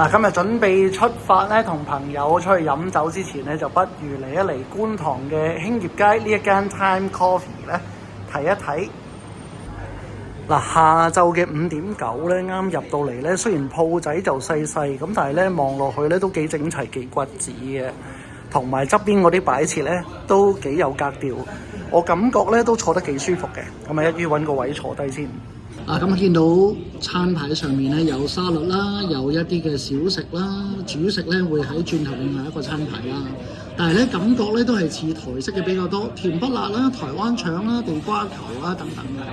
嗱，今日準備出發咧，同朋友出去飲酒之前咧，就不如嚟一嚟觀塘嘅興業街呢一間 Time Coffee 咧睇一睇。嗱，下晝嘅5:09咧，啱入到嚟咧，雖然鋪仔就細細咁，但係咧望落去咧都幾整齊幾骨子嘅，同埋側邊嗰啲擺設咧都幾有格調，我感覺咧都坐得幾舒服嘅。咁啊，一於揾個位坐低先。咁見到餐牌上面咧有沙律啦，有一啲嘅小食啦，主食咧會喺轉頭另外一個餐牌啦。但係咧感覺咧都係似台式嘅比較多，甜不辣啦、台灣腸啦、地瓜球啦等等嘅。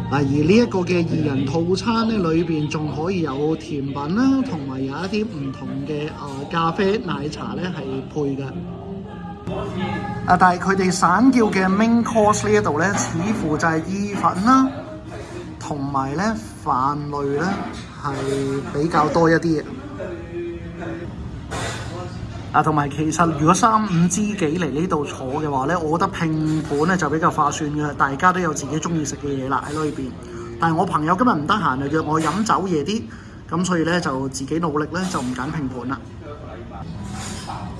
而呢一個嘅2人套餐咧，裏邊仲可以有甜品啦，同埋有一啲唔同嘅咖啡奶茶咧係配嘅。但係佢哋散叫嘅 main course 呢一度咧，似乎就係意粉啦。同埋咧飯類咧係比較多一啲嘅，同埋其實如果3、5知己嚟呢度坐嘅話咧，我覺得拼盤咧就比較划算嘅，大家都有自己中意食嘅嘢啦喺裏邊。但係我朋友今日唔得閒，就約我飲酒夜啲，咁所以咧就自己努力咧就唔揀拼盤啦。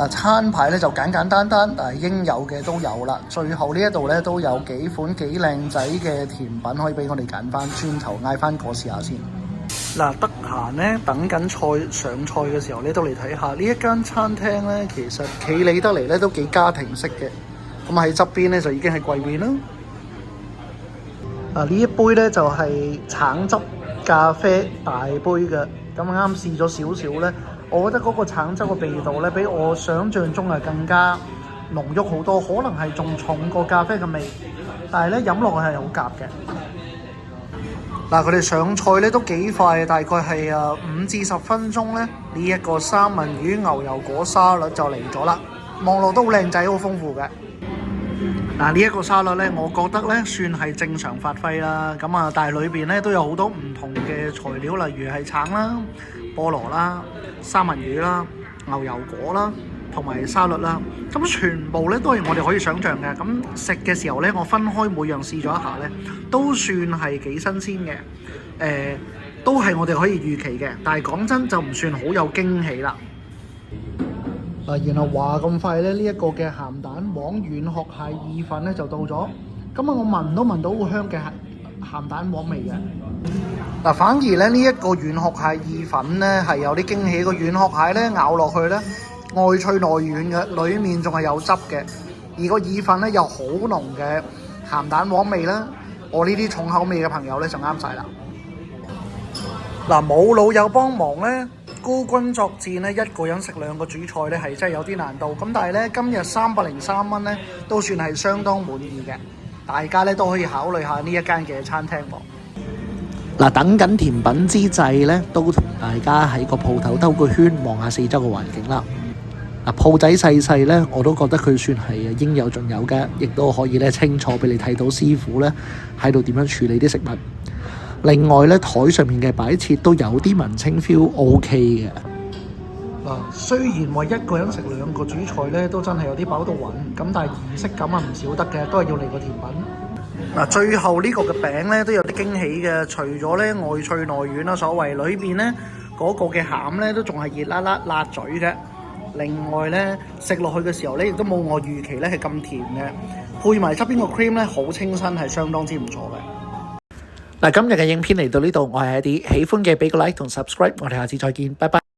餐牌咧就簡簡單單，但係應有嘅都有啦。最後呢一度咧都有幾款幾靚仔嘅甜品可以俾我哋揀翻，轉頭嗌翻個試下先。得閒咧等緊菜上菜嘅時候咧，都嚟睇下呢一間餐廳咧，其實企理得嚟咧都幾家庭式嘅。咁喺側邊咧就已經係櫃面啦。呢一杯咧就係橙汁咖啡大杯嘅，咁啱試咗少少咧。我覺得嗰個橙汁嘅味道咧，比我想象中係更加濃郁好多，可能係仲重過咖啡嘅味，但係咧飲落去係好夾嘅。佢哋上菜咧都幾快，大概係5至10分鐘咧，呢一個三文魚牛油果沙律就嚟咗啦，望落都好靚仔，好豐富嘅。呢一個沙律咧，我覺得咧算係正常發揮啦。但係裏邊咧都有好多唔同嘅材料，例如係橙啦、菠蘿啦、三文魚啦、牛油果啦，同埋沙律啦。咁全部咧都係我哋可以想像嘅。咁食嘅時候咧，我分開每樣試咗一下咧，都算係幾新鮮嘅。都係我哋可以預期嘅。但係講真就唔算好有驚喜啦。然後話咁快咧，呢一個嘅鹹蛋黃軟殼蟹意粉咧就到咗。我聞都聞到好香嘅鹹蛋黃味嘅。反而咧呢一個軟殼蟹意粉咧係有啲驚喜。個軟殼蟹咧咬落去咧外脆內軟嘅，裡面仲係有汁嘅。而個意粉咧有好濃嘅鹹蛋黃味啦。我呢啲重口味嘅朋友咧就啱晒啦。冇老友幫忙咧，孤軍作戰咧，一個人食2個主菜咧係真係有啲難度。咁但係咧今日303蚊咧都算係相當滿意嘅，大家咧都可以考慮下呢一間嘅餐廳喎。等緊甜品之際咧，都同大家喺個鋪頭兜個圈，望下四周嘅環境啦。鋪仔細細咧，我都覺得佢算係應有盡有嘅，亦都可以咧清楚俾你睇到師傅咧喺度點樣處理啲食物。另外咧，台上面嘅擺設都有啲文青 feel，OK 嘅。雖然話一個人食2個主菜咧，都真係有啲飽到暈。咁但係儀式感唔少得嘅，都係要嚟個甜品。最後呢個嘅餅咧都有啲驚喜嘅，除咗咧外脆內軟啦，所謂裏邊咧嗰個嘅餡咧都仲係熱辣辣辣嘴嘅。另外咧食落去嘅時候咧，亦都冇我預期咧係咁甜嘅，配埋側邊個 cream 咧好清新，係相當之唔錯嘅。今日嘅影片嚟到呢度，我係Eddie，喜歡嘅俾個 like 同 subscribe，我哋下次再見，拜拜。